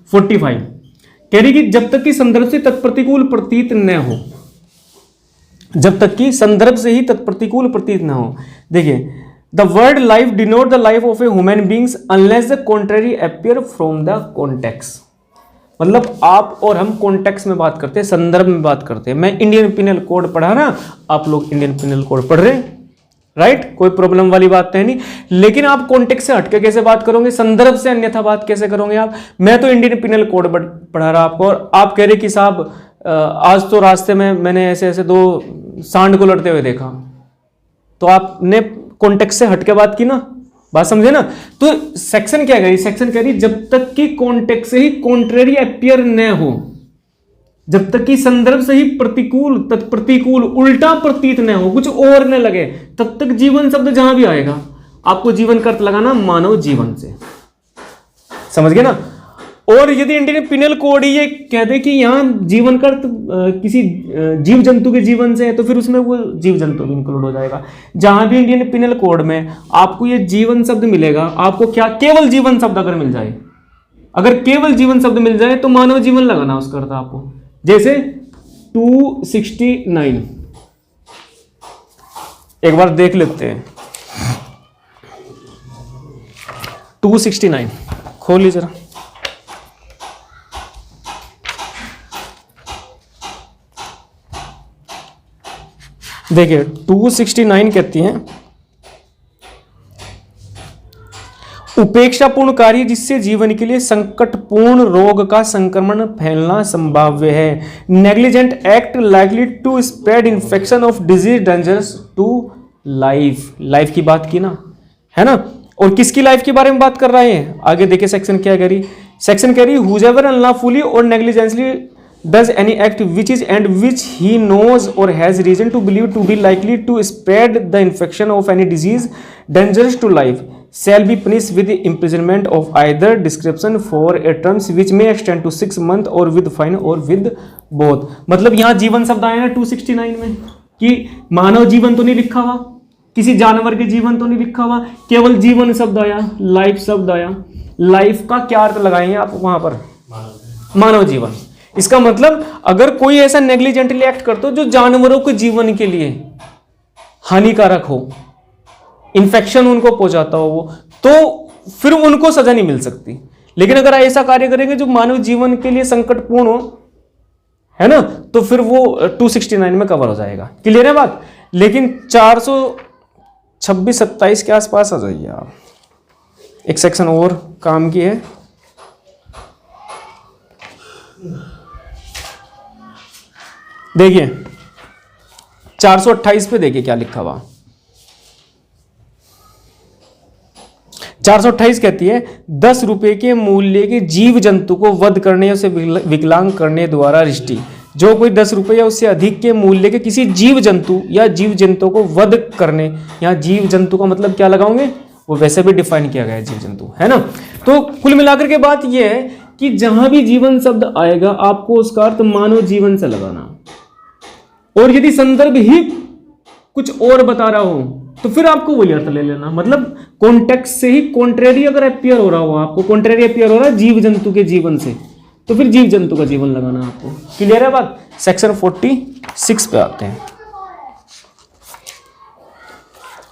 45 कह रही कि जब तक कि संदर्भ से तत्प्रतिकूल प्रतीत न हो, जब तक कि संदर्भ से ही तत्प्रतिकूल प्रतीत न हो। देखिए, the word life denote the life of a human beings unless the contrary appear from the context. मतलब आप और हम कॉन्टेक्स्ट में बात करते हैं, संदर्भ में बात करते हैं। मैं इंडियन पिनल कोड पढ़ा रहा, आप लोग इंडियन पिनल कोड पढ़ रहे हैं, राइट, कोई प्रॉब्लम वाली बात है नहीं। लेकिन आप कॉन्टेक्स्ट से हटके कैसे बात करोगे, संदर्भ से अन्यथा बात कैसे करोगे आप। मैं तो इंडियन पिनल कोड पढ़ा रहा आपको, और आप कह रहे कि साहब आज तो रास्ते में मैंने ऐसे ऐसे 2 सांड को लड़ते हुए देखा, तो आपने कॉन्टेक्स्ट से हटके बात की ना, बात समझे ना। तो सेक्शन क्या कह रही, सेक्शन कह रही जब तक कि कॉन्टेक्स्ट से ही कॉन्ट्रेरी अपीयर न हो, जब तक कि संदर्भ से ही प्रतिकूल तत्प्रतिकूल उल्टा प्रतीत न हो, कुछ और न लगे, तब तक जीवन शब्द जहां भी आएगा आपको जीवन का अर्थ लगाना मानव जीवन से, समझ गए ना। और यदि इंडियन पिनल कोड ये कह दे कि यहां जीवन का अर्थ किसी जीव जंतु के जीवन से है, तो फिर उसमें वो जीव जंतु भी इंक्लूड हो जाएगा। जहां भी इंडियन पिनल कोड में आपको ये जीवन शब्द मिलेगा, आपको क्या केवल जीवन शब्द अगर मिल जाए, अगर केवल जीवन शब्द मिल जाए तो मानव जीवन लगाना उसका अर्थ आपको। जैसे 269 एक बार देख लेते हैं, 269 खोल लीजिए जरा। देखिए 269 कहती हैं उपेक्षापूर्ण कार्य जिससे जीवन के लिए संकटपूर्ण रोग का संक्रमण फैलना संभाव्य है। Negligent act likely to spread infection of disease dangerous to life. Life की बात की ना, है ना। और किसकी लाइफ के बारे में बात कर रहे हैं, आगे देखिए सेक्शन क्या कह रही। सेक्शन कह रही हुजेवर अनलॉफुली और नेग्लिजेंसली does any act which is and which he knows or has reason to believe to be likely to spread the infection of any disease dangerous to life shall be punished with the imprisonment of either description for a terms which may extend to 6 months or with fine or with both। मतलब यहाँ जीवन शब्द आया ना 269 में कि मानव जीवन तो नहीं लिखा हुआ, किसी जानवर के जीवन तो नहीं लिखा हुआ, केवल जीवन शब्द आया, लाइफ शब्द आया। लाइफ का क्या अर्थ लगाएंगे आप वहां पर, मानव जीवन। इसका मतलब अगर कोई ऐसा नेग्लिजेंटली एक्ट करते हो जो जानवरों के जीवन के लिए हानिकारक हो, इन्फेक्शन उनको पहुंचाता हो वो, तो फिर उनको सजा नहीं मिल सकती। लेकिन अगर ऐसा कार्य करेंगे जो मानव जीवन के लिए संकटपूर्ण हो, है ना, तो फिर वो 269 में कवर हो जाएगा। क्लियर है बात। लेकिन 426-27 के आसपास आ जाइए आप, एक सेक्शन और काम की है। देखिए 428 पे देखिए क्या लिखा हुआ। 428 कहती है 10 रुपए के मूल्य के जीव जंतु को वध करने या उसे विकलांग करने द्वारा रिष्टि। जो कोई 10 रुपए या उससे अधिक के मूल्य के किसी जीव जंतु या जीव जंतु को वध करने, यहाँ जीव जंतु का मतलब क्या लगाओगे, वो वैसे भी डिफाइन किया गया है जीव जंतु, है ना। तो कुल मिलाकर के बात यह है कि जहां भी जीवन शब्द आएगा आपको उसका अर्थ मानव जीवन से लगाना, और यदि संदर्भ ही कुछ और बता रहा हो तो फिर आपको वही अर्थ ले लेना। मतलब कॉन्टेक्स्ट से ही कॉन्ट्रेरी अगर अपीयर हो रहा हो, आपको कॉन्ट्रेरी अपीयर हो रहा है जीव जंतु के जीवन से, तो फिर जीव जंतु का जीवन लगाना आपको। क्लियर है बात। सेक्शन 46 पे आते हैं।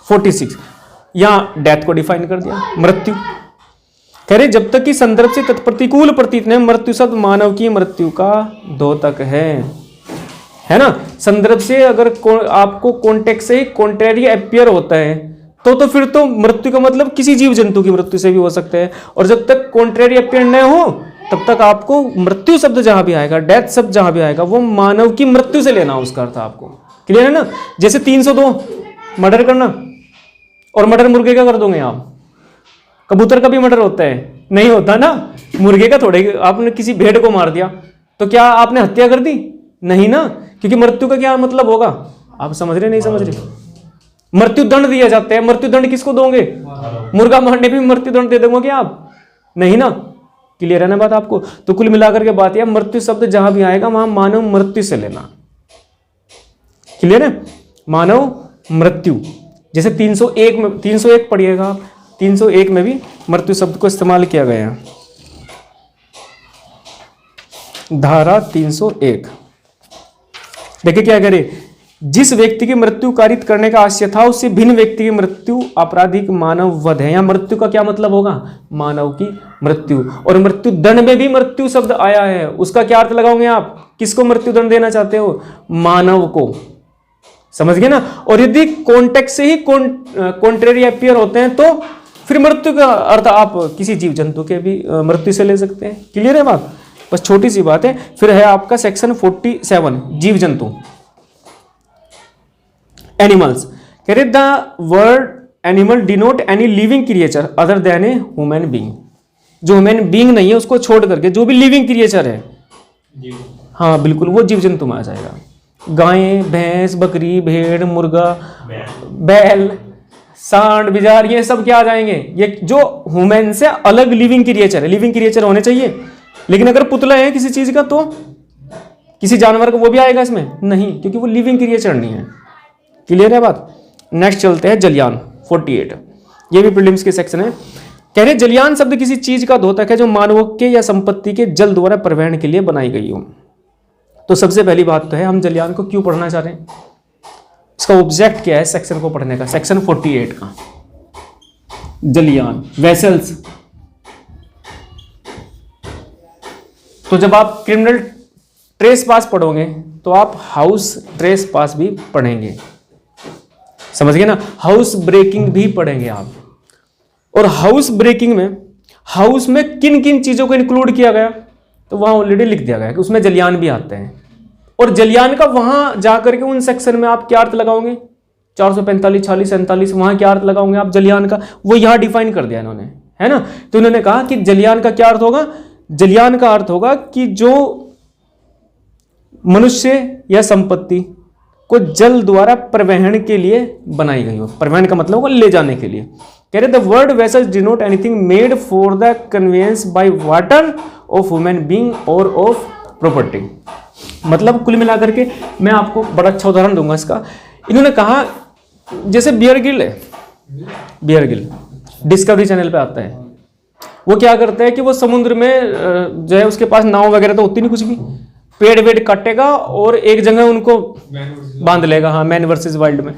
46 यहां डेथ को डिफाइन कर दिया, मृत्यु। कह रहे जब तक कि संदर्भ से तत्प्रतिकूल प्रतीत न, मृत्यु शब्द मानव की मृत्यु का द्योतक है ना। संदर्भ से अगर आपको कॉन्टेक्स्ट से ही कॉन्ट्रेरी अपीयर होता है तो फिर तो मृत्यु का मतलब किसी जीव जंतु की मृत्यु से भी हो सकता है। और जब तक कॉन्ट्रेरी अपीयर न हो तब तक आपको मृत्यु शब्द जहां भी आएगा, डेथ शब्द जहां भी आएगा, वो मानव की मृत्यु से लेना उसका अर्थ आपको। क्लियर है ना। जैसे 302 मर्डर करना, और मर्डर मुर्गे का कर दोगे आप। कबूतर का भी मर्डर होता है, नहीं होता ना। मुर्गे का थोड़े, आपने किसी भेड़ को मार दिया तो क्या आपने हत्या कर दी, नहीं ना। क्योंकि मृत्यु का क्या मतलब होगा, आप समझ रहे नहीं समझ रहे। मृत्यु दंड दिया जाता है, मृत्यु दंड किसको दोगे, मुर्गा मारने पे भी मृत्यु दंड दे दोगे आप, नहीं ना। क्लियर है ना बात आपको। तो कुल मिलाकर के बात यह, मृत्यु शब्द जहां भी आएगा वहां मानव मृत्यु से लेना। क्लियर है, मानव मृत्यु। जैसे 301 पढ़िएगा आप, 301 में भी मृत्यु शब्द को इस्तेमाल किया गया है। धारा 301। देखिए क्या करे, जिस व्यक्ति की मृत्यु कारित करने का आशय था उससे भिन्न व्यक्ति की मृत्यु आपराधिक मानव वध है। या मृत्यु का क्या मतलब होगा, मानव की मृत्यु। और मृत्यु दंड में भी मृत्यु शब्द आया है, उसका क्या अर्थ लगाओगे आप, किसको मृत्यु दंड देना चाहते हो, मानव को, समझ गए ना। और यदि कॉन्टेक्स्ट से ही कॉन्ट्रेरी अपीयर होते हैं तो फिर मृत्यु का अर्थ आप किसी जीव जंतु के भी मृत्यु से ले सकते हैं। क्लियर है बात, बस छोटी सी बात है। फिर है आपका सेक्शन 47 जीव जंतु, एनिमल्स। कह रहे the word animal denote any living creature other than a human being. जो ह्यूमन बीइंग नहीं है उसको छोड़ करके जो भी लिविंग क्रिएचर है, हाँ बिल्कुल, वो जीव जंतु में आ जाएगा। गाय, भैंस, बकरी, भेड़, मुर्गा, बैल, सांड, बिजार, ये सब क्या आ जाएंगे, ये जो ह्यूमन से अलग लिविंग क्रिएचर है। लिविंग क्रिएचर होने चाहिए, लेकिन अगर पुतला है किसी चीज का तो किसी जानवर का वो भी आएगा इसमें नहीं, क्योंकि वो लिविंग क्रिएचर नहीं है। क्लियर है बात। नेक्स्ट चलते हैं जलयान 48, ये भी प्रीलिम्स के सेक्शन है। कह रहे जलयान शब्द किसी चीज का द्योतक है जो मानवों के या संपत्ति के जल द्वारा परिवहन के लिए बनाई गई हो। तो सबसे पहली बात तो है हम जलयान को क्यों पढ़ना चाह रहे हैं, इसका ऑब्जेक्ट क्या है सेक्शन को पढ़ने का, सेक्शन 48 का। जलयान वेसल्स, तो जब आप क्रिमिनल ट्रेस पास पढ़ोगे तो आप हाउस ट्रेस पास भी पढ़ेंगे, समझ गए ना। हाउस ब्रेकिंग भी पढ़ेंगे आप। और हाउस ब्रेकिंग में हाउस में किन किन चीजों को इंक्लूड किया गया तो वहां ऑलरेडी लिख दिया गया कि उसमें जलयान भी आते हैं। और जलयान का वहां जाकर के उन सेक्शन में आप क्या अर्थ लगाओगे, 445, 46, 47, वहां क्या अर्थ लगाओगे आप जलयान का, वो यहां डिफाइन कर दिया इन्होंने, है ना। तो इन्होंने कहा कि जलयान का क्या अर्थ होगा, जलयान का अर्थ होगा कि जो मनुष्य या संपत्ति को जल द्वारा परिवहन के लिए बनाई गई हो। परिवहन का मतलब होगा ले जाने के लिए। कह रहे the word vessels denote anything made for the conveyance by water of human being और ऑफ प्रॉपर्टी। मतलब कुल मिलाकर के मैं आपको बड़ा अच्छा उदाहरण दूंगा इसका। इन्होंने कहा जैसे बियर गिल है, बियर गिल डिस्कवरी चैनल पे आता है, वो क्या करता है कि वो समुद्र में जो है उसके पास नाव वगैरह तो होती नहीं कुछ भी, पेड़ वेड़ काटेगा और एक जगह उनको बांध लेगा। हाँ, मैन वर्सेस वाइल्ड में,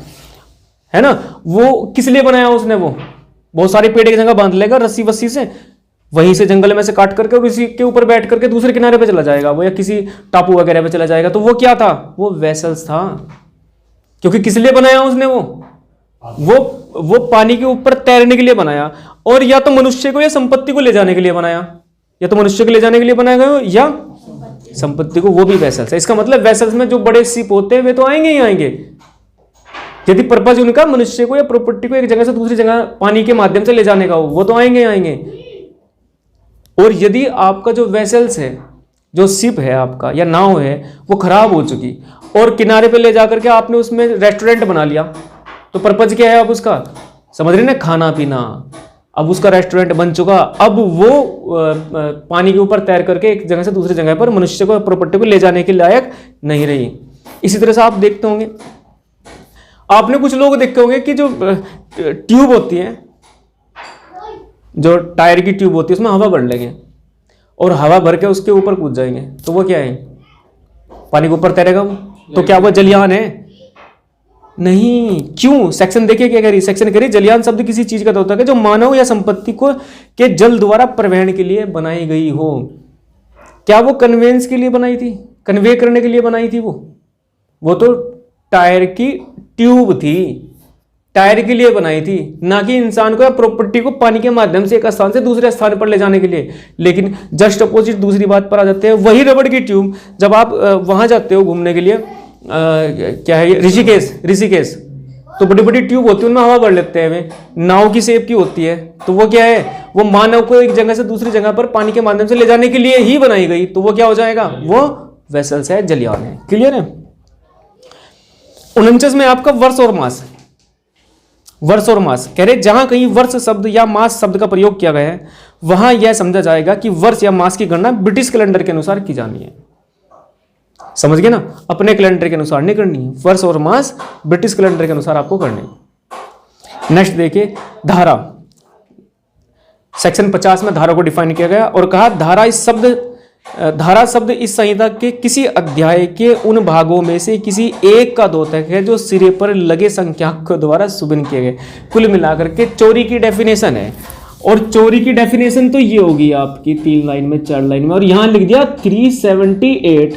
है ना। वो किस लिए बनाया उसने, वो बहुत सारे पेड़ एक जगह बांध लेगा रस्सी वस्सी से, वहीं से जंगल में से काट करके और इसी के ऊपर बैठ करके दूसरे किनारे पे चला जाएगा वो, या किसी टापू वगैरह पे चला जाएगा। तो वो क्या था, वो वेसल्स था। क्योंकि किस लिए बनाया उसने, वो पानी के ऊपर तैरने के लिए बनाया, और या तो मनुष्य को या संपत्ति को ले जाने के लिए बनाया, या तो मनुष्य को ले जाने के लिए बनाया गया या संपत्ति को, वो भी वेसल्स है। इसका मतलब वेसल्स में जो बड़े शिप होते हैं वे तो आएंगे ही आएंगे, यदि पर्पज उनका मनुष्य को या प्रॉपर्टी को एक जगह से दूसरी जगह पानी के माध्यम से ले जाने का हो, वो तो आएंगे ही आएंगे। और यदि आपका जो वेसल्स है, जो शिप है आपका या नाव है, वो खराब हो चुकी और किनारे पे ले जाकर के आपने उसमें रेस्टोरेंट बना लिया, तो पर्पज क्या है अब उसका, समझ रहे ना, खाना पीना। अब उसका रेस्टोरेंट बन चुका, अब वो पानी के ऊपर तैर करके एक जगह से दूसरी जगह पर मनुष्य को प्रॉपर्टी को ले जाने के लायक नहीं रही। इसी तरह से आप देखते होंगे, आपने कुछ लोग देखते होंगे कि जो ट्यूब होती है, जो टायर की ट्यूब होती है, उसमें हवा भर लेंगे और हवा भर के उसके ऊपर कूद जाएंगे, तो वो क्या है, पानी के ऊपर तैरेगा वो, तो क्या वो जलयान है? नहीं। क्यों? सेक्शन देखिए क्या कह रही, सेक्शन कह रही जलयान शब्द किसी चीज का होता है जो मानव या संपत्ति को के जल द्वारा परिवहन के लिए बनाई गई हो। क्या वो कन्वेंस के लिए बनाई थी, कन्वे करने के लिए बनाई थी? वो तो टायर की ट्यूब थी, टायर के लिए बनाई थी, ना कि इंसान को या प्रॉपर्टी को पानी के माध्यम से एक स्थान से दूसरे स्थान पर ले जाने के लिए। लेकिन जस्ट अपोजिट दूसरी बात पर आ जाते हैं, वही रबड़ की ट्यूब जब आप वहां जाते हो घूमने के लिए, क्या है ऋषिकेश, तो बड़ी बड़ी ट्यूब होती है, उनमें हवा भर लेते हैं वे, नाव की शेप की होती है, तो वो क्या है, वो मानव को एक जगह से दूसरी जगह पर पानी के माध्यम से ले जाने के लिए ही बनाई गई, तो वो क्या हो जाएगा, वो वेसल्स है, जलयान है। क्लियर है? 49 में आपका वर्ष और मास, वर्ष और मास कह रहे जहां कहीं वर्ष शब्द या मास शब्द का प्रयोग किया गया है वहां यह समझा जाएगा कि वर्ष या मास की गणना ब्रिटिश कैलेंडर के अनुसार की जानी है। समझ गए ना, अपने कैलेंडर के अनुसार नहीं करनी है, वर्ष और मास ब्रिटिश कैलेंडर के अनुसार आपको करनी है। नेक्स्ट देखिए धारा, सेक्शन 50 में धारा को डिफाइन किया गया और कहा धारा इस शब्द धारा शब्द इस संहिता के किसी अध्याय के उन भागों में से किसी एक का द्योतक है जो सिरे पर लगे संख्याक द्वारा सुभिन्न किए गए। कुल मिलाकर के चोरी की डेफिनेशन है, और चोरी की डेफिनेशन तो ये होगी आपकी 3 लाइन में 4 लाइन में, और यहां लिख दिया 378,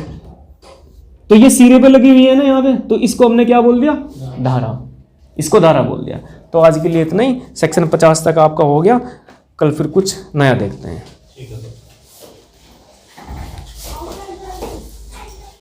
तो ये सिरे पे लगी हुई है ना यहाँ पे, तो इसको हमने क्या बोल दिया, धारा, इसको धारा बोल दिया। तो आज के लिए इतना ही, सेक्शन 50 तक आपका हो गया, कल फिर कुछ नया देखते हैं।